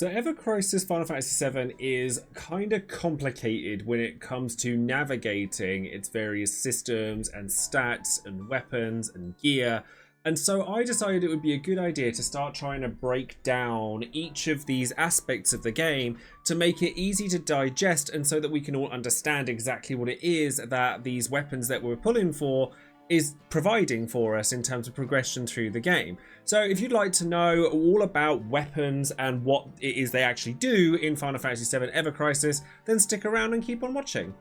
So Ever Crisis Final Fantasy VII is kind of complicated when it comes to navigating its various systems and stats and weapons and gear. And so I decided it would be a good idea to start trying to break down each of these aspects of the game to make it easy to digest, and so that we can all understand exactly what it is that these weapons that we're pulling for is providing for us in terms of progression through the game. So if you'd like to know all about weapons and what it is they actually do in Final Fantasy VII Ever Crisis, then stick around and keep on watching.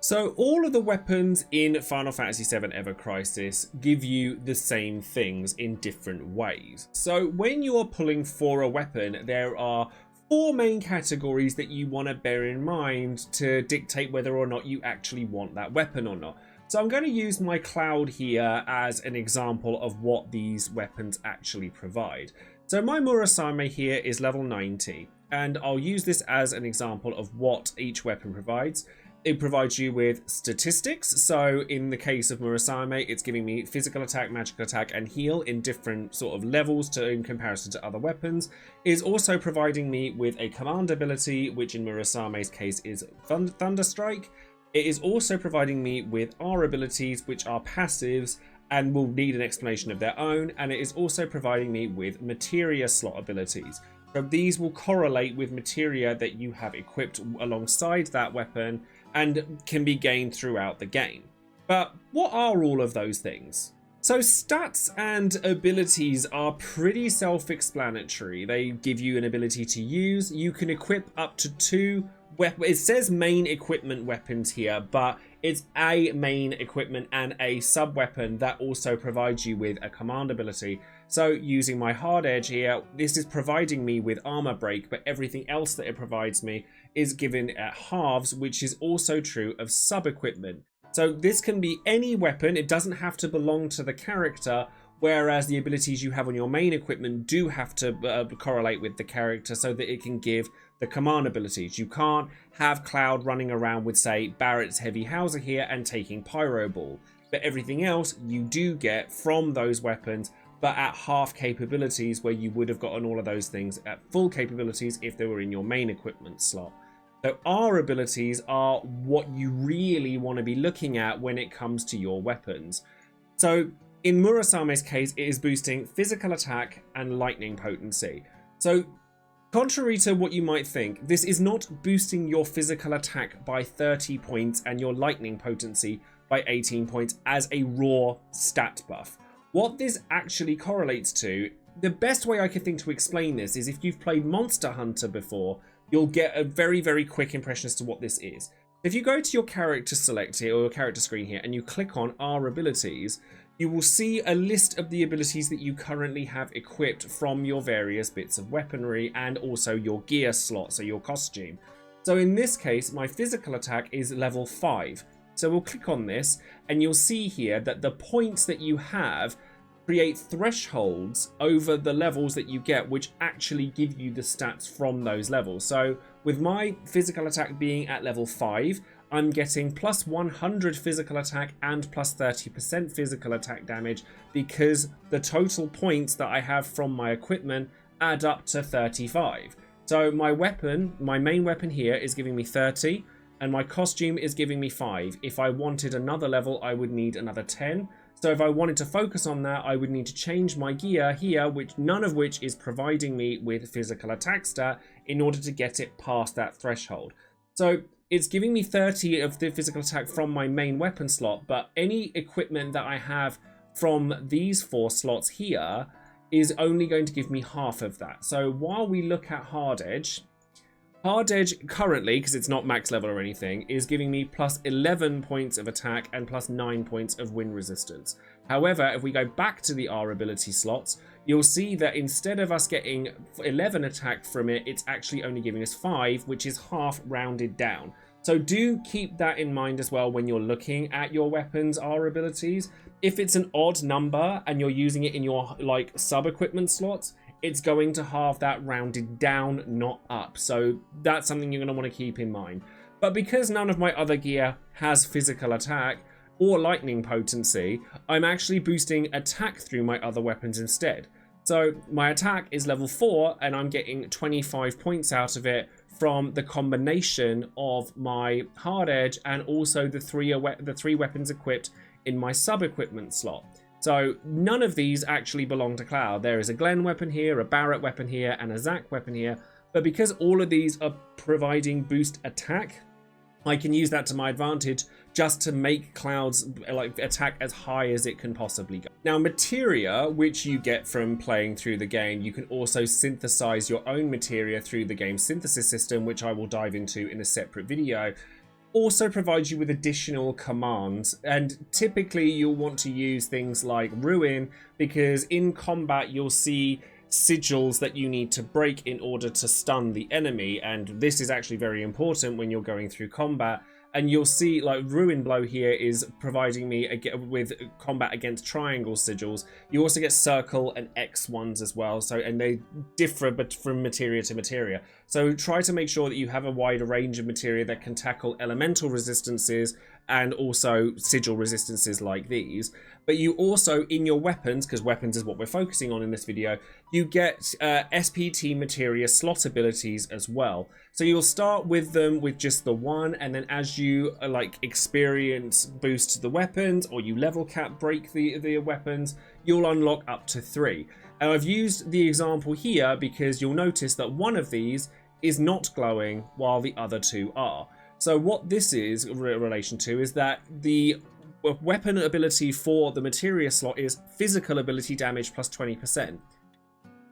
So all of the weapons in Final Fantasy VII Ever Crisis give you the same things in different ways. So when you are pulling for a weapon, there are 4 main categories that you want to bear in mind to dictate whether or not you actually want that weapon or not. So I'm going to use my cloud here as an example of what these weapons actually provide. So my Murasame here is level 90, and I'll use this as an example of what each weapon provides. It provides you with statistics. So in the case of Murasame, it's giving me physical attack, magical attack, and heal in different sort of levels in comparison to other weapons. It's also providing me with a command ability, which in Murasame's case is Thunderstrike. It is also providing me with R abilities, which are passives and will need an explanation of their own. And it is also providing me with Materia slot abilities. So these will correlate with Materia that you have equipped alongside that weapon and can be gained throughout the game. But what are all of those things? So stats and abilities are pretty self-explanatory. They give you an ability to use. You can equip up to 2 weapons. It says main equipment weapons here, but it's a main equipment and a sub weapon that also provides you with a command ability. So using my hard edge here, this is providing me with armor break, but everything else that it provides me is given at halves, which is also true of sub equipment. So this can be any weapon. It doesn't have to belong to the character, whereas the abilities you have on your main equipment do have to correlate with the character so that it can give the command abilities. You can't have Cloud running around with, say, Barrett's Heavy Hauser here and taking Pyro Ball. But everything else you do get from those weapons, but at half capabilities, where you would have gotten all of those things at full capabilities if they were in your main equipment slot. So R abilities are what you really want to be looking at when it comes to your weapons. So in Murasame's case, it is boosting physical attack and lightning potency. So contrary to what you might think, this is not boosting your physical attack by 30 points and your lightning potency by 18 points as a raw stat buff. What this actually correlates to, the best way I could think to explain this is if you've played Monster Hunter before, you'll get a very, very quick impression as to what this is. If you go to your character select here, or your character screen here, and you click on R abilities, you will see a list of the abilities that you currently have equipped from your various bits of weaponry and also your gear slot, so your costume. So in this case, my physical attack is level 5. So we'll click on this and you'll see here that the points that you have create thresholds over the levels that you get, which actually give you the stats from those levels. So with my physical attack being at level 5, I'm getting plus 100 physical attack and plus 30% physical attack damage because the total points that I have from my equipment add up to 35. So my weapon, my main weapon here is giving me 30 and my costume is giving me 5. If I wanted another level, I would need another 10. So if I wanted to focus on that, I would need to change my gear here, which none of which is providing me with physical attack stat in order to get it past that threshold. So it's giving me 30 of the physical attack from my main weapon slot, but any equipment that I have from these 4 slots here is only going to give me half of that. So while we look at Hard Edge currently, because it's not max level or anything, is giving me plus 11 points of attack and plus 9 points of wind resistance. However, if we go back to the R ability slots, you'll see that instead of us getting 11 attack from it, it's actually only giving us 5, which is half rounded down. So do keep that in mind as well when you're looking at your weapons R abilities. If it's an odd number and you're using it in your like sub equipment slots, it's going to halve that rounded down, not up. So that's something you're going to want to keep in mind. But because none of my other gear has physical attack or lightning potency, I'm actually boosting attack through my other weapons instead. So my attack is level 4 and I'm getting 25 points out of it from the combination of my hard edge and also the three weapons equipped in my sub-equipment slot. So none of these actually belong to Cloud. There is a Glenn weapon here, a Barrett weapon here, and a Zac weapon here. But because all of these are providing boost attack, I can use that to my advantage just to make Cloud's attack as high as it can possibly go. Now, materia, which you get from playing through the game, you can also synthesize your own materia through the game synthesis system, which I will dive into in a separate video. Also provides you with additional commands, and typically you'll want to use things like Ruin, because in combat you'll see sigils that you need to break in order to stun the enemy, and this is actually very important when you're going through combat. And you'll see like Ruin Blow here is providing me with combat against triangle sigils. You also get circle and X ones as well, so and they differ from materia to materia. So try to make sure that you have a wider range of materia that can tackle elemental resistances and also sigil resistances like these. But you also, in your weapons, because weapons is what we're focusing on in this video, you get SPT materia slot abilities as well. So you'll start with them with just the one, and then as you experience boost the weapons, or you level cap break the weapons, you'll unlock up to 3. And I've used the example here because you'll notice that one of these is not glowing while the other 2 are. So what this is in relation to is that the weapon ability for the materia slot is physical ability damage plus 20%.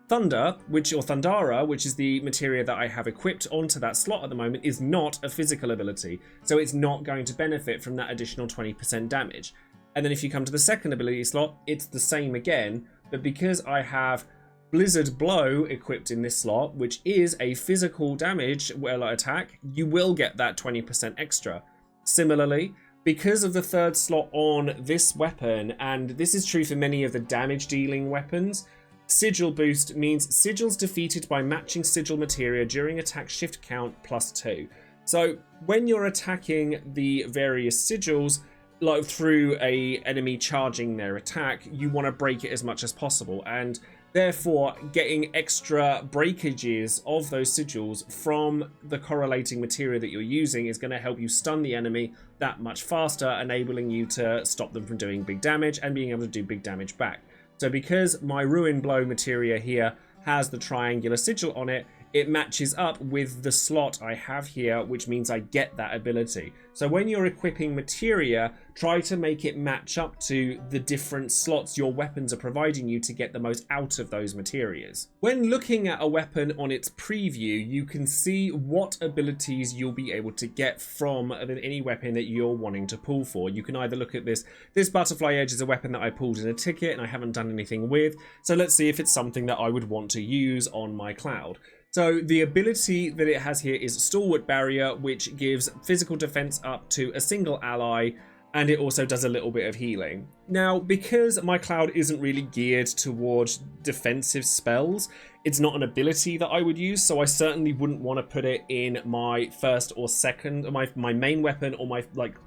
Thunder, or Thundara, which is the materia that I have equipped onto that slot at the moment, is not a physical ability, so it's not going to benefit from that additional 20% damage. And then if you come to the second ability slot, it's the same again, but because I have Blizzard Blow equipped in this slot, which is a physical damage attack, you will get that 20% extra. Similarly, because of the third slot on this weapon, and this is true for many of the damage dealing weapons, Sigil boost means sigils defeated by matching sigil materia during attack shift count plus 2. So when you're attacking the various sigils, like through a enemy charging their attack, you want to break it as much as possible, and therefore getting extra breakages of those sigils from the correlating materia that you're using is going to help you stun the enemy that much faster, enabling you to stop them from doing big damage and being able to do big damage back. So because my Ruin Blow materia here has the triangular sigil on it, it matches up with the slot I have here, which means I get that ability. So when you're equipping materia, try to make it match up to the different slots your weapons are providing you to get the most out of those materias. When looking at a weapon on its preview, you can see what abilities you'll be able to get from any weapon that you're wanting to pull for. You can either look at this Butterfly Edge is a weapon that I pulled in a ticket and I haven't done anything with, so let's see if it's something that I would want to use on my Cloud. So the ability that it has here is Stalwart Barrier, which gives physical defense up to a single ally, and it also does a little bit of healing. Now, because my Cloud isn't really geared towards defensive spells, it's not an ability that I would use, so I certainly wouldn't want to put it in my first or second, my main weapon or my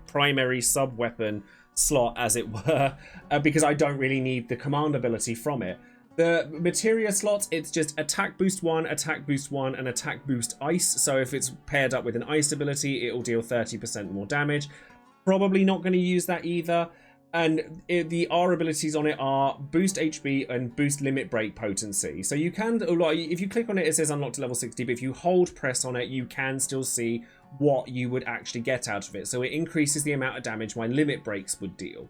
primary sub-weapon slot, as it were, because I don't really need the command ability from it. The materia slots, it's just attack boost 1, and attack boost ice. So if it's paired up with an ice ability, it will deal 30% more damage. Probably not going to use that either. And the R abilities on it are boost HP and boost limit break potency. So you can, if you click on it, it says unlock to level 60, but if you hold press on it, you can still see what you would actually get out of it. So it increases the amount of damage my limit breaks would deal.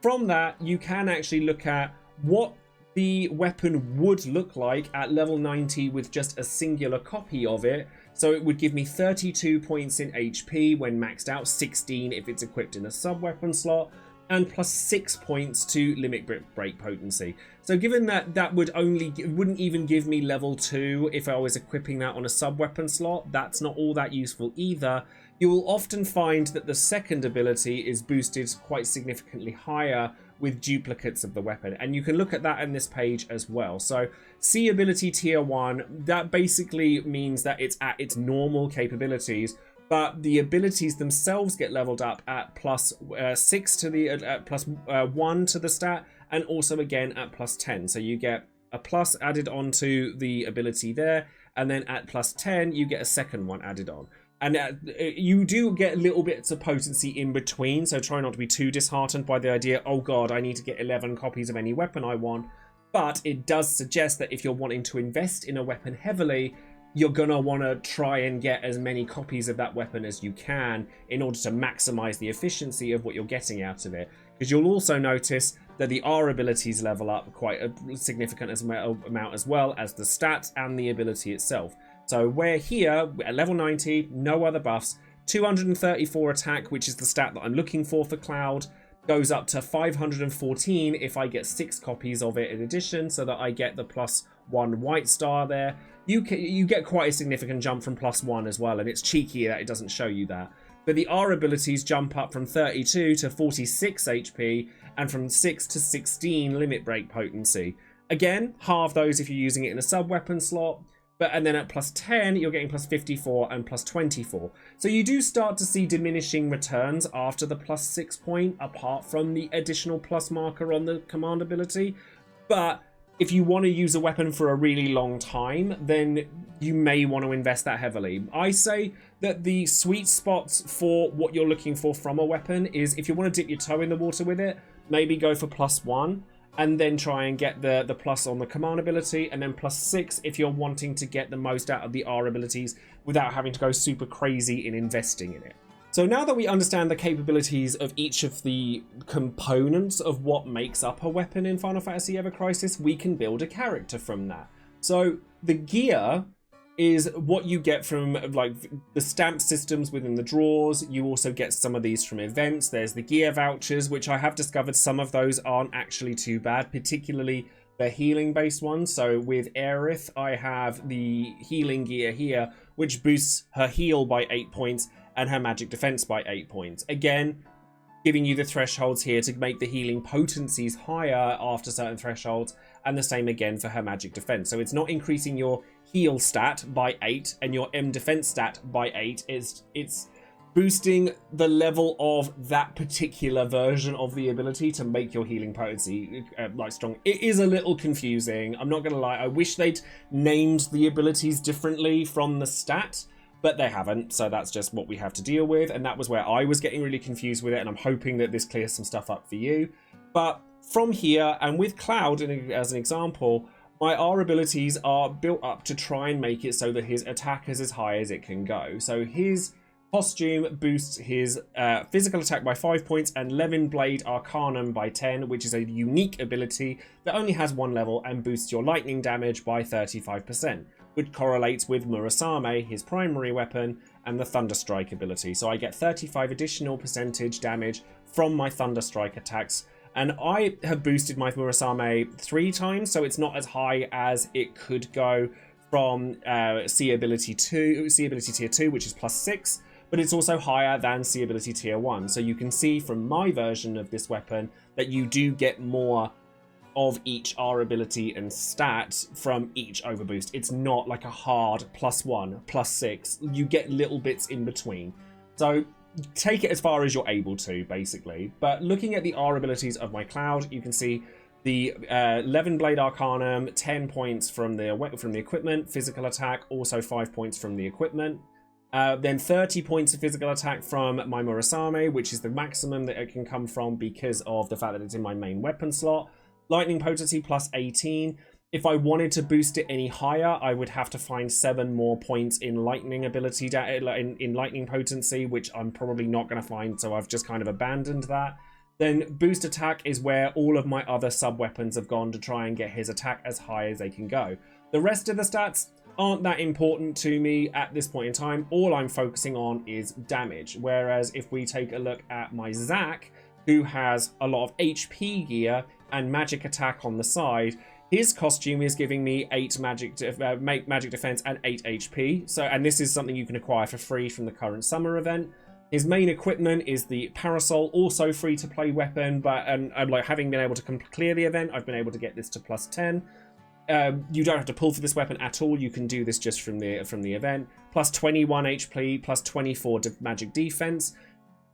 From that, you can actually look at what the weapon would look like at level 90 with just a singular copy of it. So it would give me 32 points in HP when maxed out, 16 if it's equipped in a sub-weapon slot, and plus 6 points to limit break potency. So given that that wouldn't even give me level 2 if I was equipping that on a sub-weapon slot, that's not all that useful either. You will often find that the second ability is boosted quite significantly higher with duplicates of the weapon, and you can look at that in this page as well. So C ability tier 1, that basically means that it's at its normal capabilities, but the abilities themselves get leveled up at plus 6 to the plus 1 to the stat, and also again at plus 10. So you get a plus added onto the ability there, and then at plus 10 you get a second one added on. And you do get little bits of potency in between, so try not to be too disheartened by the idea, oh god, I need to get 11 copies of any weapon I want. But it does suggest that if you're wanting to invest in a weapon heavily, you're going to want to try and get as many copies of that weapon as you can in order to maximize the efficiency of what you're getting out of it. Because you'll also notice that the R abilities level up quite a significant amount as well as the stats and the ability itself. So we're here at level 90, no other buffs, 234 attack, which is the stat that I'm looking for Cloud, goes up to 514 if I get 6 copies of it in addition, so that I get the +1 white star there. You get quite a significant jump from +1 as well, and it's cheeky that it doesn't show you that. But the R abilities jump up from 32 to 46 HP, and from 6 to 16 limit break potency. Again, halve those if you're using it in a sub-weapon slot. And then at plus 10, you're getting plus 54 and plus 24. So you do start to see diminishing returns after the plus 6 point, apart from the additional plus marker on the command ability. But if you want to use a weapon for a really long time, then you may want to invest that heavily. I say that the sweet spots for what you're looking for from a weapon is, if you want to dip your toe in the water with it, maybe go for +1. And then try and get the plus on the command ability, and then +6 if you're wanting to get the most out of the R abilities without having to go super crazy in investing in it. So now that we understand the capabilities of each of the components of what makes up a weapon in Final Fantasy Ever Crisis, we can build a character from that. So the gear is what you get from like the stamp systems within the drawers. You also get some of these from events. There's the gear vouchers, which I have discovered some of those aren't actually too bad, particularly the healing based ones. So with Aerith, I have the healing gear here, which boosts her heal by 8 points and her magic defense by 8 points. Again, giving you the thresholds here to make the healing potencies higher after certain thresholds, and the same again for her magic defense. So it's not increasing your heal stat by 8 and your M defense stat by 8. It's boosting the level of that particular version of the ability to make your healing potency like strong. It is a little confusing, I'm not gonna lie. I wish they'd named the abilities differently from the stat, but they haven't, so that's just what we have to deal with, and that was where I was getting really confused with it, and I'm hoping that this clears some stuff up for you. But from here, and with Cloud as an example, my R abilities are built up to try and make it so that his attack is as high as it can go. So his costume boosts his physical attack by 5 points and Levin Blade Arcanum by 10, which is a unique ability that only has 1 level and boosts your lightning damage by 35%, which correlates with Murasame, his primary weapon, and the Thunderstrike ability. So I get 35 additional percentage damage from my Thunderstrike attacks. And I have boosted my Murasame 3 times, so it's not as high as it could go from C ability tier 2, which is +6, but it's also higher than C ability tier 1. So you can see from my version of this weapon that you do get more of each R ability and stat from each overboost. It's not like a hard +1, +6. You get little bits in between. So take it as far as you're able to, basically. But looking at the R abilities of my Cloud, you can see the Levin Blade Arcanum, 10 points from the equipment, physical attack, also 5 points from the equipment. Then 30 points of physical attack from my Murasame, which is the maximum that it can come from because of the fact that it's in my main weapon slot. Lightning potency +18. If I wanted to boost it any higher, I would have to find 7 more points in lightning ability in lightning potency, which I'm probably not going to find, so I've just kind of abandoned that. Then boost attack is where all of my other sub-weapons have gone to try and get his attack as high as they can go. The rest of the stats aren't that important to me at this point in time. All I'm focusing on is damage. Whereas if we take a look at my Zack, who has a lot of HP gear and magic attack on the side, his costume is giving me 8 magic defense and 8 HP. So, and this is something you can acquire for free from the current summer event. His main equipment is the Parasol, also free to play weapon, but like having been able to clear the event, I've been able to get this to +10. You don't have to pull for this weapon at all. You can do this just from the event. +21 HP, +24 magic defense.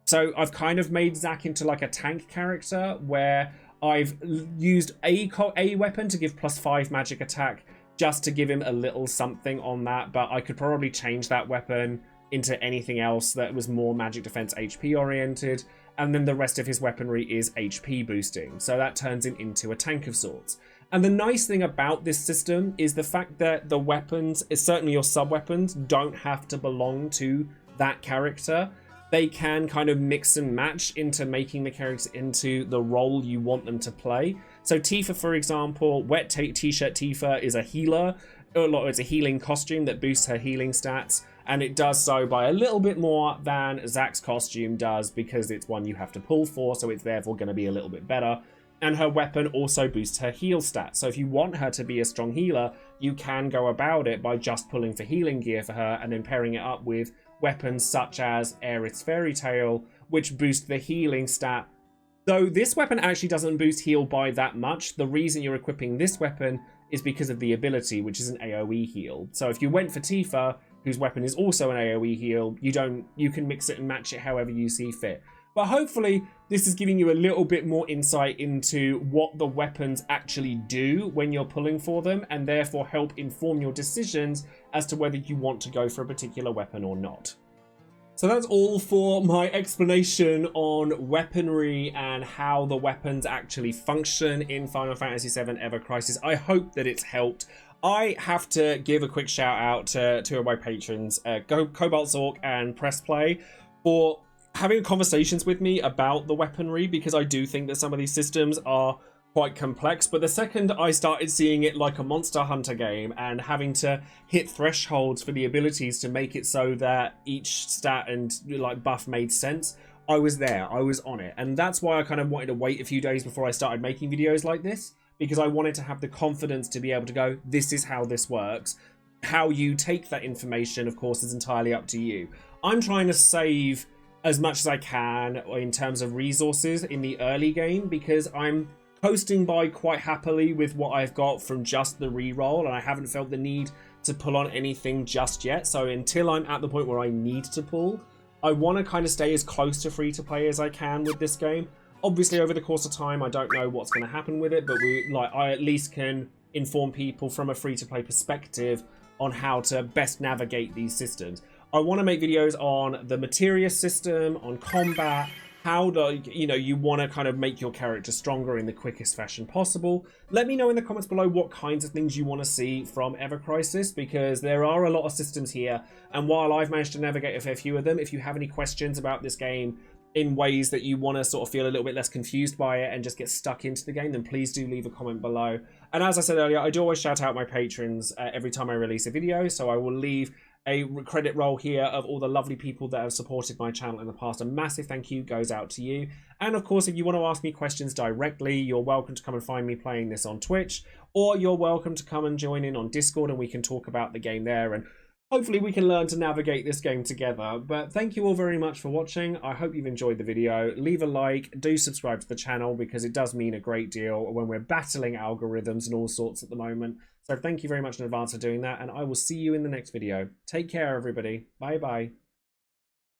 So I've kind of made Zack into like a tank character where I've used a weapon to give +5 magic attack just to give him a little something on that, but I could probably change that weapon into anything else that was more magic defense HP oriented, and then the rest of his weaponry is HP boosting, so that turns him into a tank of sorts. And the nice thing about this system is the fact that the weapons, certainly your sub-weapons, don't have to belong to that character. They can kind of mix and match into making the character into the role you want them to play. So Tifa, for example, Wet T-shirt Tifa is a healer. It's a healing costume that boosts her healing stats, and it does so by a little bit more than Zack's costume does because it's one you have to pull for, so it's therefore going to be a little bit better. And her weapon also boosts her heal stats. So if you want her to be a strong healer, you can go about it by just pulling for healing gear for her and then pairing it up with weapons such as Aerith's Fairy Tail, which boost the healing stat. Though this weapon actually doesn't boost heal by that much, the reason you're equipping this weapon is because of the ability, which is an AoE heal. So if you went for Tifa, whose weapon is also an AoE heal, you can mix it and match it however you see fit. But hopefully this is giving you a little bit more insight into what the weapons actually do when you're pulling for them, and therefore help inform your decisions as to whether you want to go for a particular weapon or not. So that's all for my explanation on weaponry and how the weapons actually function in Final Fantasy VII Ever Crisis. I hope that it's helped. I have to give a quick shout out to two of my patrons, Cobalt Zork and Press Play, for having conversations with me about the weaponry, because I do think that some of these systems are quite complex. But the second I started seeing it like a Monster Hunter game and having to hit thresholds for the abilities to make it so that each stat and like buff made sense, I was there, I was on it. And that's why I kind of wanted to wait a few days before I started making videos like this, because I wanted to have the confidence to be able to go, this is how this works. How you take that information, of course, is entirely up to you. I'm trying to save as much as I can in terms of resources in the early game, because I'm coasting by quite happily with what I've got from just the reroll, and I haven't felt the need to pull on anything just yet. So until I'm at the point where I need to pull, I want to kind of stay as close to free to play as I can with this game. Obviously over the course of time I don't know what's going to happen with it, but I at least can inform people from a free to play perspective on how to best navigate these systems. I want to make videos on the Materia system, on combat, how you want to kind of make your character stronger in the quickest fashion possible. Let me know in the comments below what kinds of things you want to see from Ever Crisis, because there are a lot of systems here, and while I've managed to navigate a fair few of them, if you have any questions about this game in ways that you want to sort of feel a little bit less confused by it and just get stuck into the game, then please do leave a comment below. And as I said earlier, I do always shout out my patrons every time I release a video, so I will leave a credit roll here of all the lovely people that have supported my channel in the past. A massive thank you goes out to you. And of course, if you want to ask me questions directly, you're welcome to come and find me playing this on Twitch, or you're welcome to come and join in on Discord and we can talk about the game there, and hopefully we can learn to navigate this game together. But thank you all very much for watching. I hope you've enjoyed the video. Leave a like, do subscribe to the channel, because it does mean a great deal when we're battling algorithms and all sorts at the moment. So thank you very much in advance for doing that, and I will see you in the next video. Take care, everybody. Bye bye.